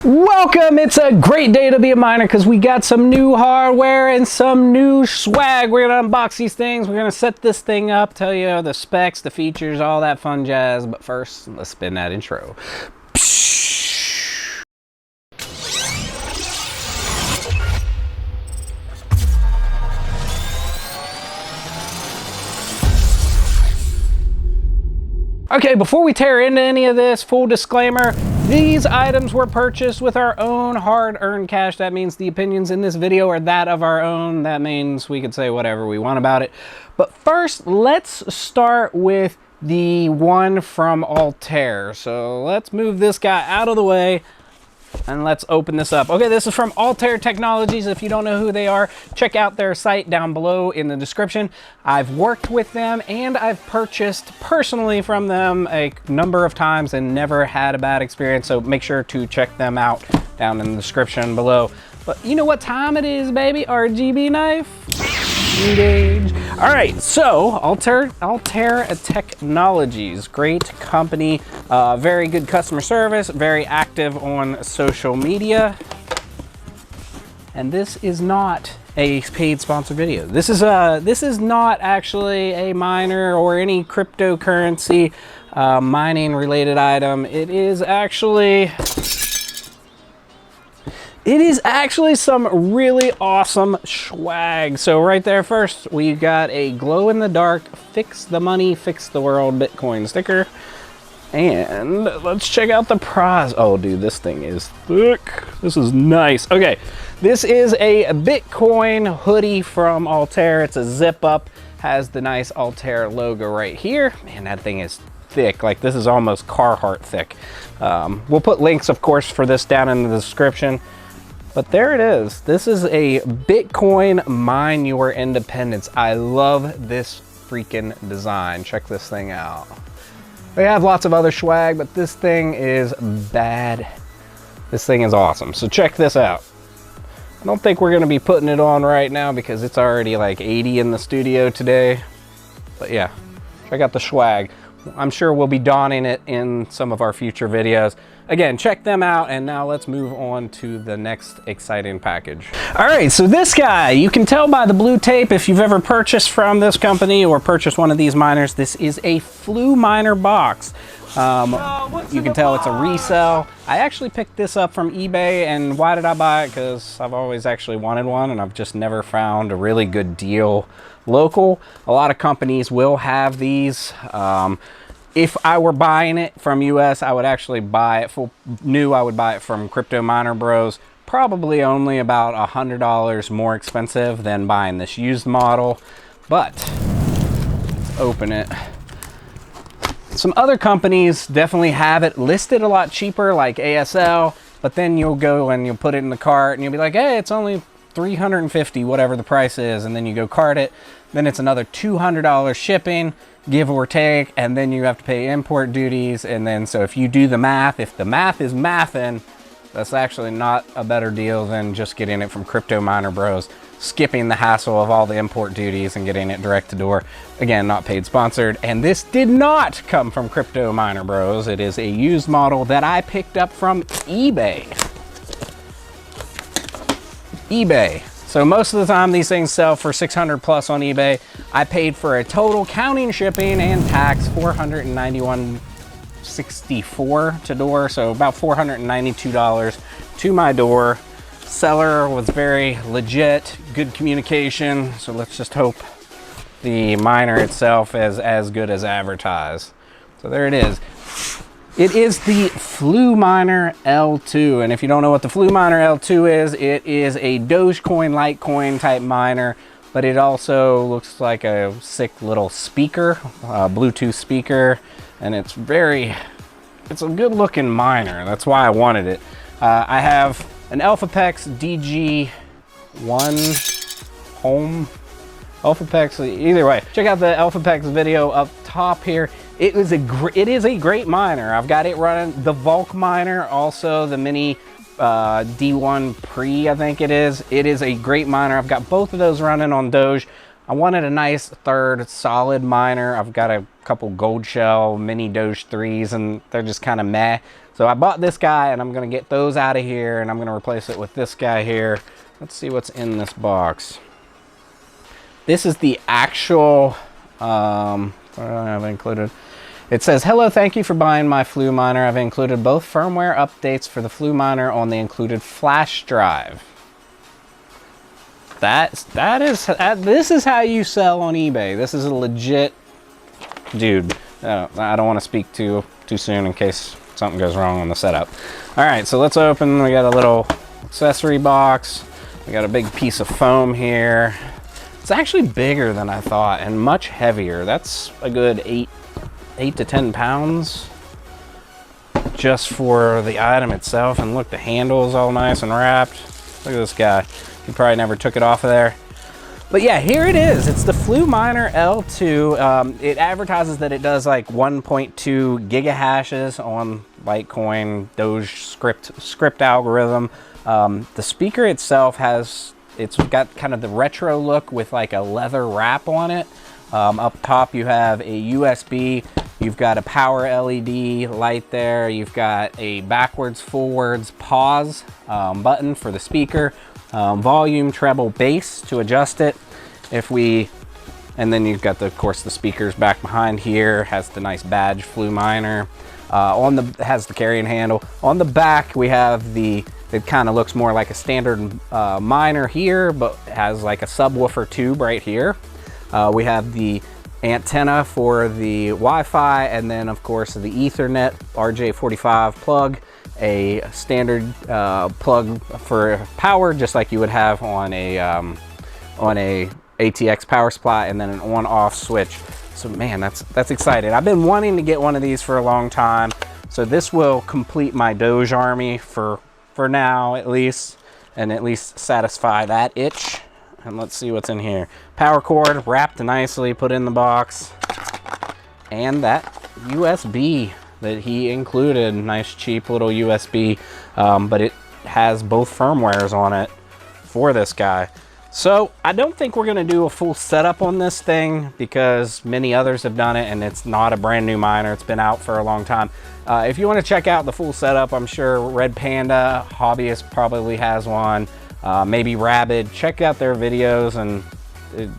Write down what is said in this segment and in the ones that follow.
Welcome! It's a great day to be a miner because we got some new hardware and some new swag. We're gonna unbox these things. We're gonna set this thing up, tell you the specs, the features, all that fun jazz. But first, let's spin that intro. Okay, before we tear into any of this, full disclaimer, these items were purchased with our own hard-earned cash. That means the opinions in this video are that of our own. That means we could say whatever we want about it. But first, let's start with the one from Altair. So let's move this guy out of the way and let's open this up. Okay, this is from Altair Technologies. If you don't know who they are, check out their site down below in the description. I've worked with them and I've purchased personally from them a number of times and never had a bad experience. So make sure to check them out down in the description below. But you know what time it is, baby? RGB knife. Engage. All right, so Altair Technologies, great company, very good customer service, very active on social media. And this is not a paid sponsored video. This is not actually a miner or any cryptocurrency mining related item. It is actually some really awesome swag. So right there first, we got a glow in the dark, fix the money, fix the world Bitcoin sticker. And let's check out the prize. Oh dude, this thing is thick. This is nice. Okay, this is a Bitcoin hoodie from Altair. It's a zip up, has the nice Altair logo right here. Man, that thing is thick. Like this is almost Carhartt thick. We'll put links, of course, for this down in the description. But there it is. This is a Bitcoin Mine Your Independence. I love this freaking design. Check this thing out. They have lots of other swag, but this thing is bad. This thing is awesome. So check this out. I don't think we're gonna be putting it on right now because it's already like 80 in the studio today. But yeah, check out the swag. I'm sure we'll be donning it in some of our future videos. Again, check them out, and now let's move on to the next exciting package. All right, so this guy, you can tell by the blue tape if you've ever purchased from this company or purchased one of these miners, this is a FluMiner box. You can tell it's a resell. I actually picked this up from eBay, and why did I buy it? Because I've always actually wanted one, and I've just never found a really good deal local. A lot of companies will have these. If I were buying it from US, I would actually buy it full new. I would buy it from Crypto Miner Bros. Probably only about $100 more expensive than buying this used model. But let's open it. Some other companies definitely have it listed a lot cheaper, like ASL. But then you'll go and you'll put it in the cart and you'll be like, hey, it's only $350, whatever the price is. And then you go cart it. Then it's another $200 shipping, give or take, and then you have to pay import duties. And then so if you do the math, if the math is mathin', that's actually not a better deal than just getting it from Crypto Miner Bros, skipping the hassle of all the import duties and getting it direct to door. Again, not paid sponsored. And this did not come from Crypto Miner Bros. It is a used model that I picked up from eBay. So most of the time these things sell for 600 plus on eBay. I paid for a total counting shipping and tax $491.64 to door, so about $492 to my door. Seller was very legit, good communication, so let's just hope the miner itself is as good as advertised. So there it is. It is the FluMiner L2, and if you don't know what the FluMiner L2 is, it is a Dogecoin, Litecoin type miner, but it also looks like a sick little speaker, Bluetooth speaker, and it's a good looking miner. That's why I wanted it. I have an Elphapex DG1 home. Elphapex, either way, check out the Elphapex video up top here. It is a great miner. I've got it running the Vulk miner, also the mini D1 Pre, I think it is. It is a great miner. I've got both of those running on Doge. I wanted a nice third solid miner. I've got a couple gold shell mini Doge 3s and they're just kind of meh. So I bought this guy and I'm gonna get those out of here and I'm gonna replace it with this guy here. Let's see what's in this box. This is the actual, what do I have included? It says, hello, thank you for buying my FluMiner. I've included both firmware updates for the FluMiner on the included flash drive. This is how you sell on eBay. This is a legit dude. I don't want to speak too soon in case something goes wrong on the setup. All right, so let's open. We got a little accessory box. We got a big piece of foam here. It's actually bigger than I thought and much heavier. That's a good 8 to 10 pounds just for the item itself. And look, the handle is all nice and wrapped. Look at this guy. He probably never took it off of there. But yeah, here it is. It's the FluMiner L2. It advertises that it does like 1.2 gigahashes on Litecoin Doge script algorithm. The speaker itself it's got kind of the retro look with like a leather wrap on it. Up top you have a USB. You've got a power LED light there. You've got a backwards, forwards pause button for the speaker. Volume, treble, bass to adjust it. And then you've got of course the speakers back behind here. Has the nice badge FluMiner. Has the carrying handle. On the back we have it kind of looks more like a standard miner here, but has like a subwoofer tube right here. We have the antenna for the Wi-Fi, and then of course the Ethernet RJ45 plug. A standard plug for power, just like you would have on a ATX power supply, and then an on-off switch. So man, that's exciting. I've been wanting to get one of these for a long time. So this will complete my Doge army for now at least, and at least satisfy that itch. And let's see what's in here. Power cord wrapped nicely, put in the box, and that USB that he included. Nice cheap little USB, but it has both firmwares on it for this guy. So I don't think we're gonna do a full setup on this thing because many others have done it and it's not a brand new miner. It's been out for a long time. If you wanna check out the full setup, I'm sure Red Panda Hobbyist probably has one, maybe Rabid. Check out their videos and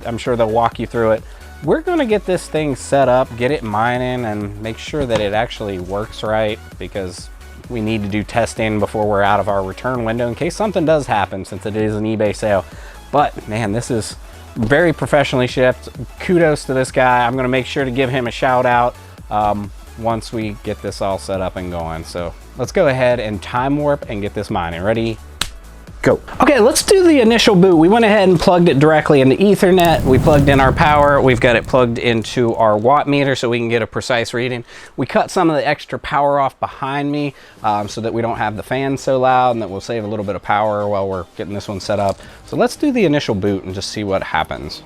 I'm sure they'll walk you through it. We're gonna get this thing set up, get it mining, and make sure that it actually works right, because we need to do testing before we're out of our return window in case something does happen, since it is an eBay sale. But man, this is very professionally shipped. Kudos to this guy. I'm gonna make sure to give him a shout out once we get this all set up and going. So let's go ahead and time warp and get this mining. Ready? Go. Okay, let's do the initial boot. We went ahead and plugged it directly into Ethernet. We plugged in our power. We've got it plugged into our watt meter so we can get a precise reading. We cut some of the extra power off behind me so that we don't have the fan so loud, and that will save a little bit of power while we're getting this one set up. So let's do the initial boot and just see what happens.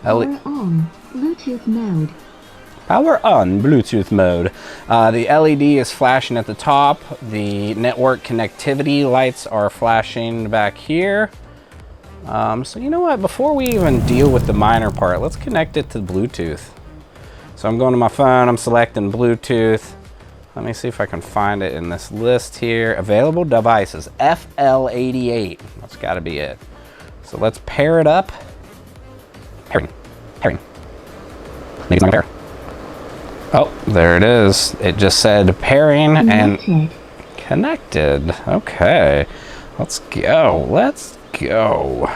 Power on, Bluetooth mode. Power on Bluetooth mode. The LED is flashing at the top. The network connectivity lights are flashing back here. So you know what, before we even deal with the miner part, let's connect it to Bluetooth. So I'm going to my phone, I'm selecting Bluetooth. Let me see if I can find it in this list here. Available devices, FL88. That's gotta be it. So let's pair it up. Pairing. Make it not pair. Oh, there it is. It just said pairing and connected. Okay, let's go. Let's go.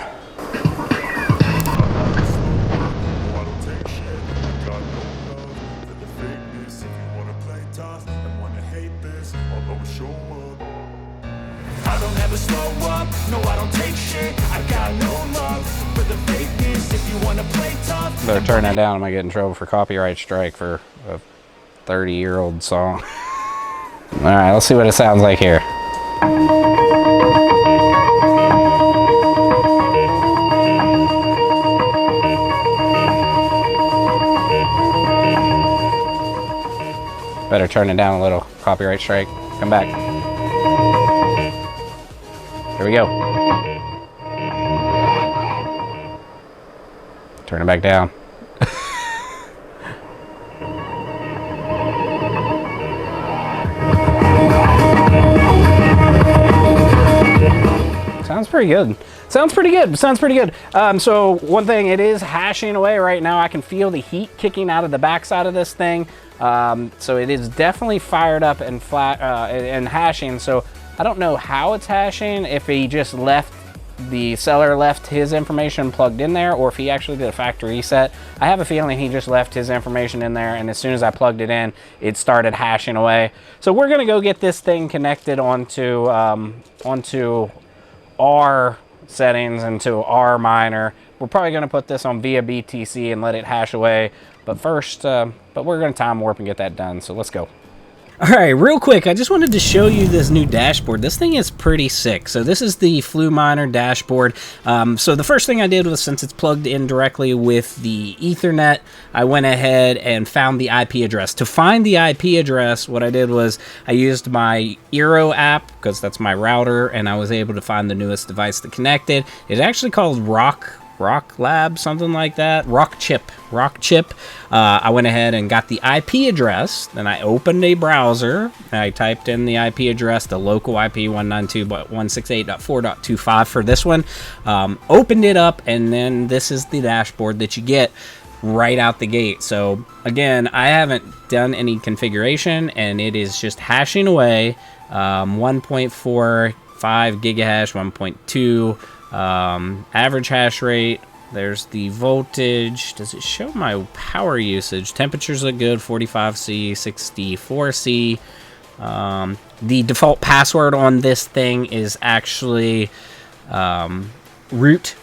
I don't ever slow up, no I don't take shit. I got no love for the fakeness. If you wanna play tough, Better turn that down. I might get in trouble for copyright strike for a 30-year-old song. All right, let's see what it sounds like here. Better turn it down a little. Copyright strike. Come back. Here we go. Turn it back down. Sounds pretty good. Sounds pretty good. Sounds pretty good. So one thing, it is hashing away right now. I can feel the heat kicking out of the backside of this thing. So it is definitely fired up and and hashing. So I don't know how it's hashing, if he just the seller left his information plugged in there, or if he actually did a factory reset. I have a feeling he just left his information in there, and as soon as I plugged it in, it started hashing away. So we're gonna go get this thing connected onto our settings, into our miner. We're probably gonna put this on via BTC and let it hash away. But first, but we're gonna time warp and get that done. So let's go. All right, real quick, I just wanted to show you this new dashboard. This thing is pretty sick. So this is the FluMiner Dashboard. So the first thing I did was, since it's plugged in directly with the Ethernet, I went ahead and found the IP address. To find the IP address, what I did was I used my Eero app, because that's my router, and I was able to find the newest device that connected. It's actually called Rock Lab, something like that. Rock chip. I went ahead and got the IP address. Then I opened a browser. I typed in the IP address, the local IP 192.168.4.25 for this one. Opened it up, and then this is the dashboard that you get right out the gate. So again, I haven't done any configuration, and it is just hashing away. 1.45 gigahash, 1.2. Average hash rate. There's the voltage. Does it show my power usage? Temperatures look good, 45C, 64C. The default password on this thing is actually root.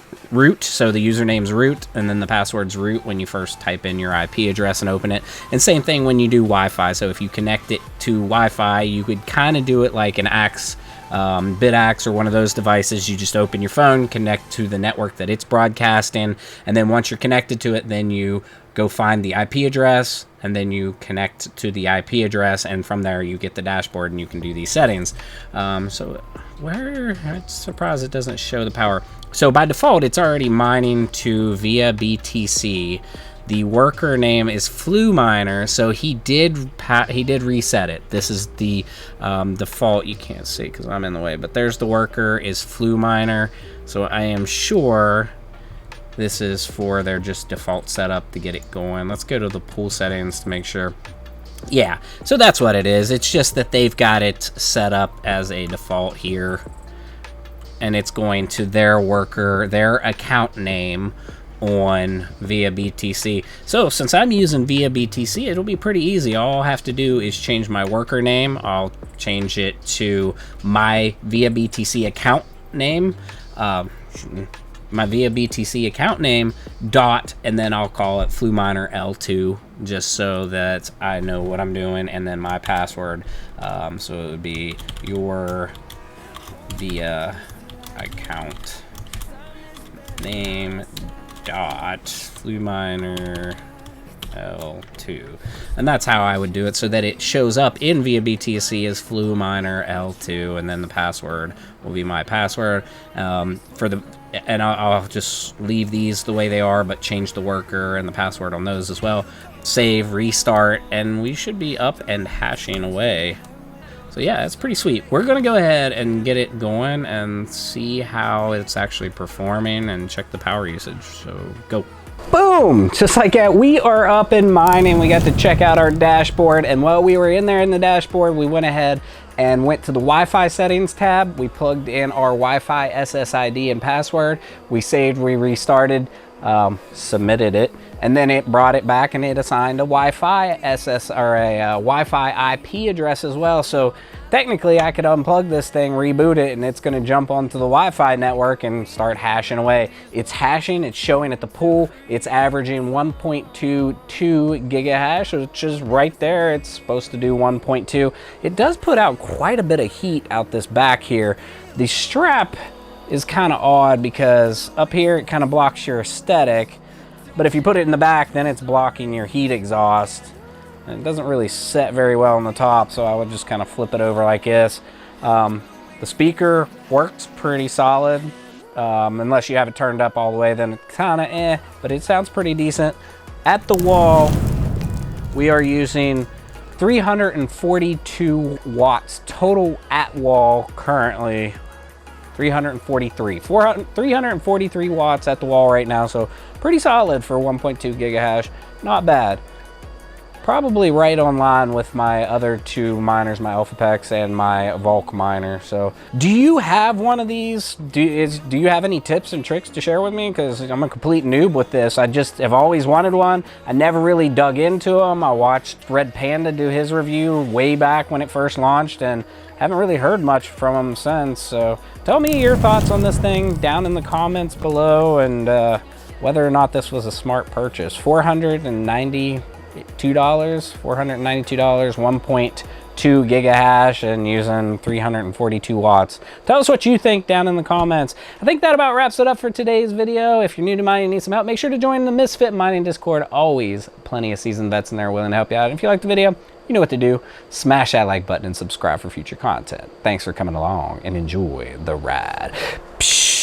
So the username's root, and then the password's root when you first type in your IP address and open it. And same thing when you do Wi-Fi. So if you connect it to Wi-Fi, you could kind of do it like an Axe, Bitaxe, or one of those devices. You just open your phone, connect to the network that it's broadcasting, and then once you're connected to it, then you go find the IP address, and then you connect to the IP address, and from there you get the dashboard and you can do these settings. I'm surprised it doesn't show the power. So by default, it's already mining to via BTC. The worker name is FluMiner, so he did reset it. This is the default. You can't see because I'm in the way, but there's the worker is FluMiner. So I am sure this is for their just default setup to get it going. Let's go to the pool settings to make sure. Yeah, so that's what it is. It's just that they've got it set up as a default here, and it's going to their worker, their account name on via BTC. So since I'm using via BTC, it'll be pretty easy. All I'll have to do is change my worker name. I'll change it to my via BTC account name, my via BTC account name dot, and then I'll call it FluMiner L2, just so that I know what I'm doing, and then my password. So it would be your via account name dot FluMiner L2, and that's how I would do it, so that it shows up in via BTC as FluMiner L2, and then the password will be my password. I'll just leave these the way they are, but change the worker and the password on those as well. Save, restart, and we should be up and hashing away. So yeah, it's pretty sweet. We're gonna go ahead and get it going and see how it's actually performing and check the power usage. So go. Boom! Just like that, we are up and mining. We got to check out our dashboard, and while we were in there in the dashboard, we went ahead and went to the Wi-Fi settings tab. We plugged in our Wi-Fi SSID and password. We saved, we restarted, submitted it, and then it brought it back and it assigned a Wi-Fi Wi-Fi IP address as well. So technically I could unplug this thing, reboot it, and it's going to jump onto the Wi-Fi network and start hashing away. It's hashing, it's showing at the pool, it's averaging 1.22 gigahash, which is right there. It's supposed to do 1.2. It does put out quite a bit of heat out this back here. The strap is kind of odd because up here it kind of blocks your aesthetic, but if you put it in the back, then it's blocking your heat exhaust. And it doesn't really set very well on the top, so I would just kind of flip it over like this. The speaker works pretty solid. Unless you have it turned up all the way, then it's kind of but it sounds pretty decent. At the wall, we are using 342 watts total at wall currently. 343 watts at the wall right now, so pretty solid for 1.2 gigahash. Not bad. Probably right on line with my other two miners, my Elphapex and my FluMiner. So do you have one of these? Do you have any tips and tricks to share with me? Because I'm a complete noob with this. I just have always wanted one. I never really dug into them. I watched Red Panda do his review way back when it first launched and haven't really heard much from him since. So tell me your thoughts on this thing down in the comments below, and whether or not this was a smart purchase. $492, 1.2 gigahash and using 342 watts. Tell us what you think down in the comments. I think that about wraps it up for today's video. If you're new to mining and need some help, make sure to join the Misfit Mining Discord. Always plenty of seasoned vets in there willing to help you out. And if you like the video, you know what to do. Smash that like button and subscribe for future content. Thanks for coming along and enjoy the ride. Psh